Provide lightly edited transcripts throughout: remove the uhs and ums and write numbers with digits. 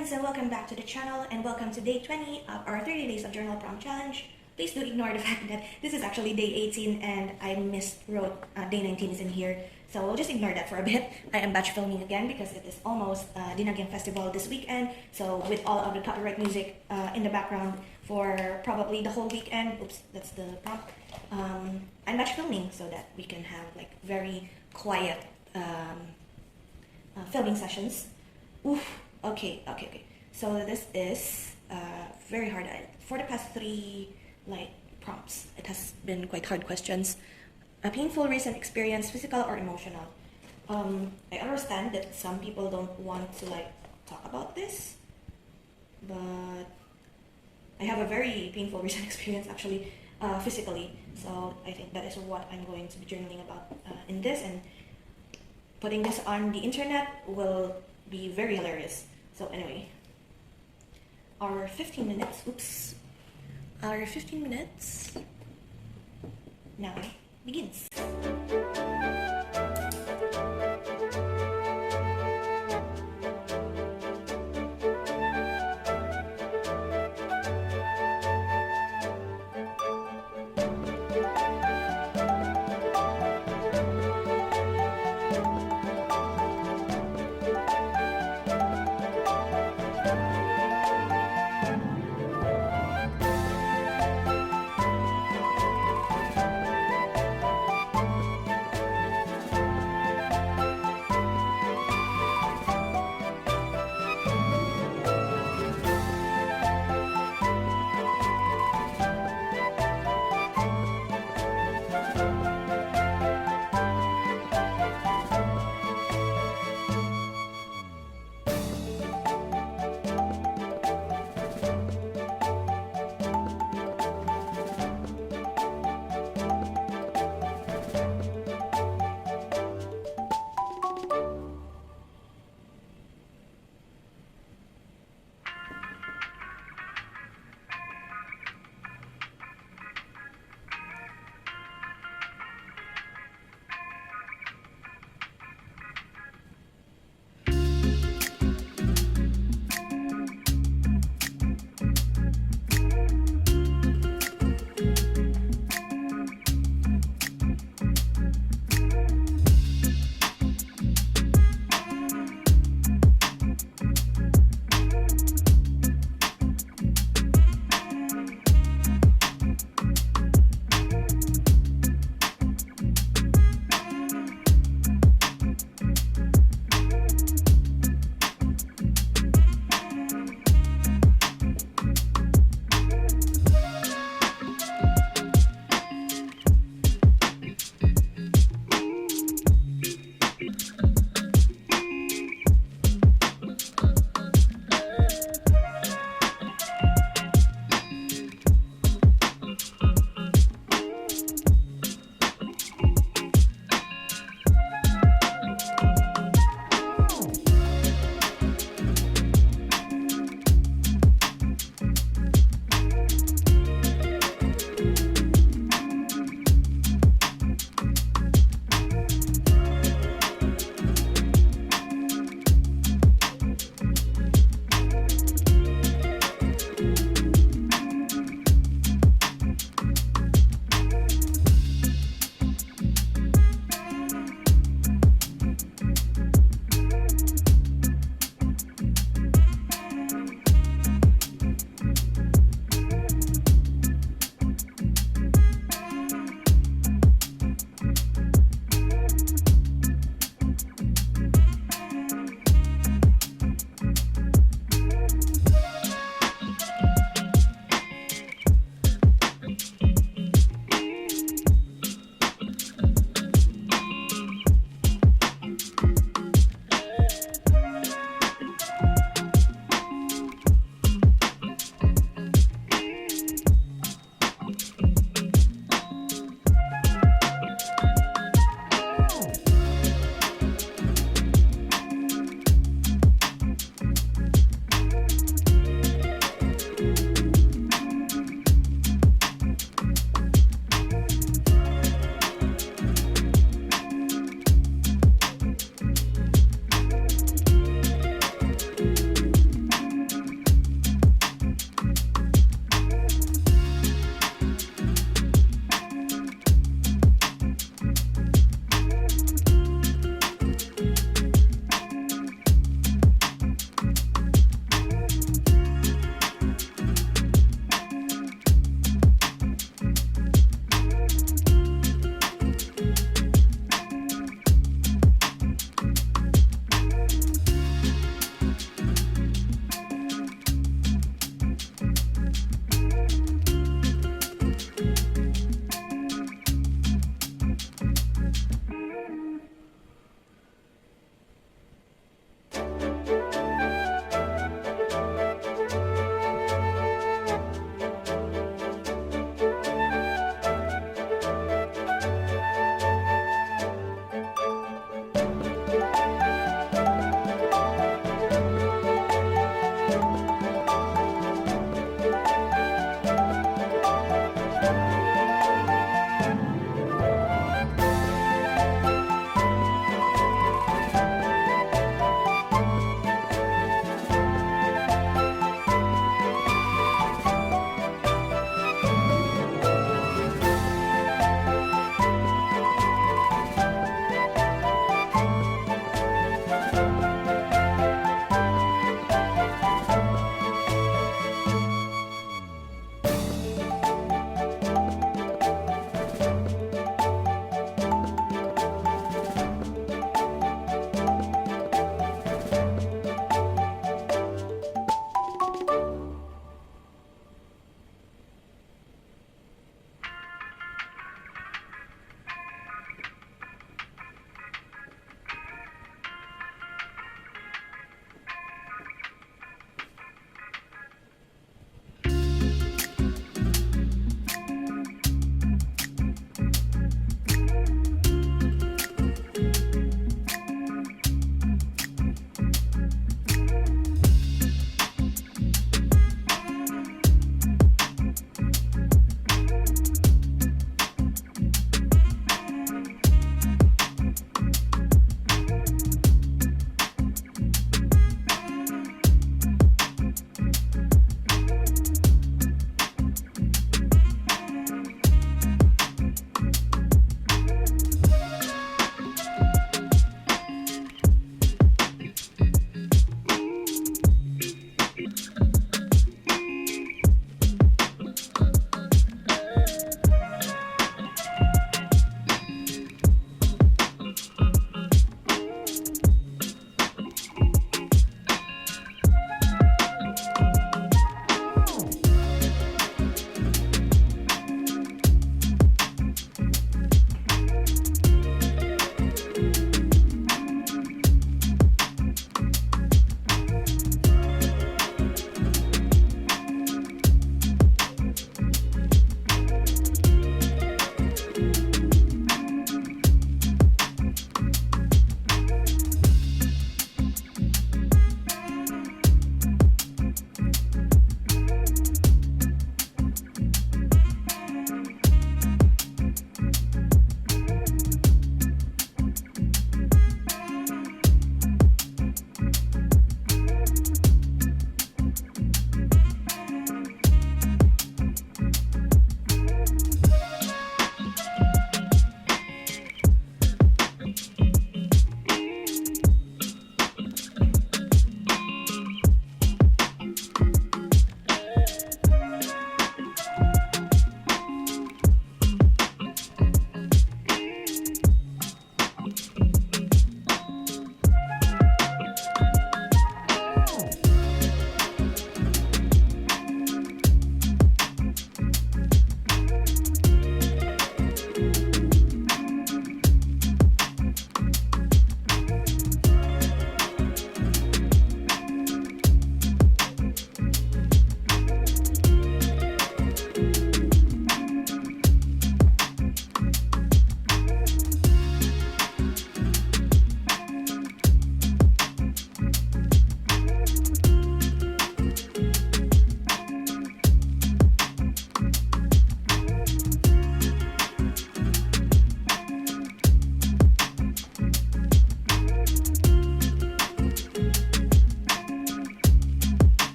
friends, and welcome back to the channel, and welcome to day 20 of our 30 days of journal prompt challenge. Please do ignore the fact that this is actually day 18 and I miswrote day 19 is in here, so we'll just ignore that for a bit. I am batch filming again because it is almost Dinagyang Festival this weekend, so with all of the copyright music in the background for probably the whole weekend. Oops, that's the prompt. I'm batch filming so that we can have like very quiet filming sessions. Oof. Okay. So this is very hard. For the past 3 prompts, it has been quite hard questions. A painful recent experience, physical or emotional. I understand that some people don't want to talk about this, but I have a very painful recent experience actually, physically. So I think that is what I'm going to be journaling about in this, and putting this on the internet will be very hilarious. So anyway, our 15 minutes now begins.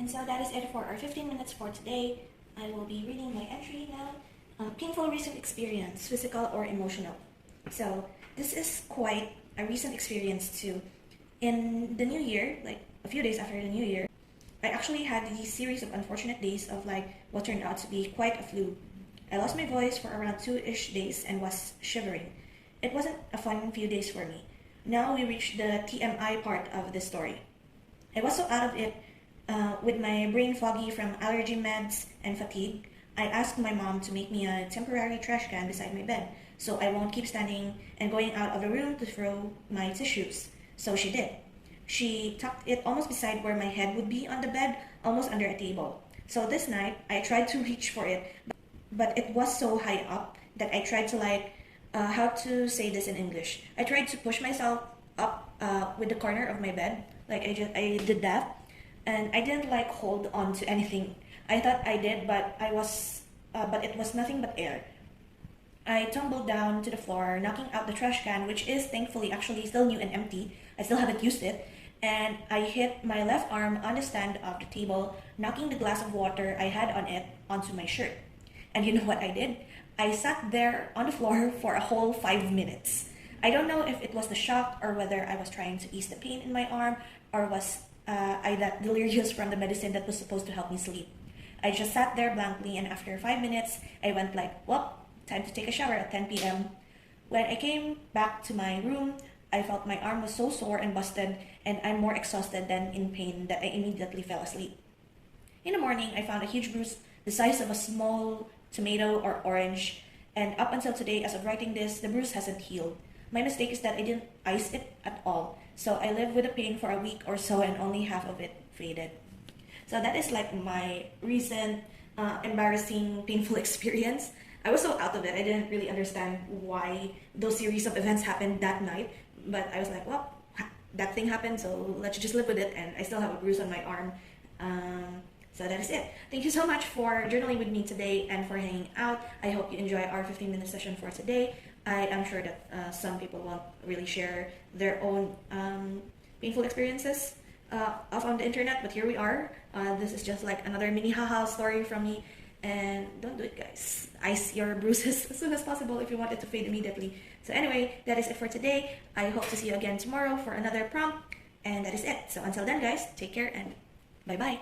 And so that is it for our 15 minutes for today. I will be reading my entry now. Painful recent experience, physical or emotional. So this is quite a recent experience too. In the new year, like a few days after the new year, I actually had these series of unfortunate days of like what turned out to be quite a flu. I lost my voice for around 2-ish days and was shivering. It wasn't a fun few days for me. Now we reach the TMI part of this story. I was so out of it with my brain foggy from allergy meds and fatigue. I asked my mom to make me a temporary trash can beside my bed so I won't keep standing and going out of the room to throw my tissues. So she did. She tucked it almost beside where my head would be on the bed, almost under a table. So this night, I tried to reach for it, but it was so high up that I tried to how to say this in English? I tried to push myself up with the corner of my bed, like I did that, and I didn't like hold on to anything. I thought I did, but it was nothing but air. I tumbled down to the floor, knocking out the trash can, which is thankfully actually still new and empty. I still haven't used it. And I hit my left arm on the stand of the table, knocking the glass of water I had on it onto my shirt. And you know what I did? I sat there on the floor for a whole 5 minutes. I don't know if it was the shock or whether I was trying to ease the pain in my arm or was I that delirious from the medicine that was supposed to help me sleep. I just sat there blankly, and after 5 minutes, I went like, well, time to take a shower at 10 p.m. When I came back to my room, I felt my arm was so sore and busted, and I'm more exhausted than in pain that I immediately fell asleep. In the morning, I found a huge bruise the size of a small tomato or orange, and up until today, as of writing this, the bruise hasn't healed. My mistake is that I didn't ice it at all, so I lived with the pain for a week or so and only half of it faded. So that is like my recent embarrassing, painful experience. I was so out of it, I didn't really understand why those series of events happened that night, but I was like, well, that thing happened, so let's just live with it, and I still have a bruise on my arm. So that is it. Thank you so much for journaling with me today and for hanging out. I hope you enjoy our 15-minute session for today. I am sure that some people won't really share their own painful experiences off on the internet, but here we are. This is just like another mini haha story from me. And don't do it, guys. Ice your bruises as soon as possible if you want it to fade immediately. So anyway, that is it for today. I hope to see you again tomorrow for another prompt. And that is it. So until then, guys, take care and bye-bye.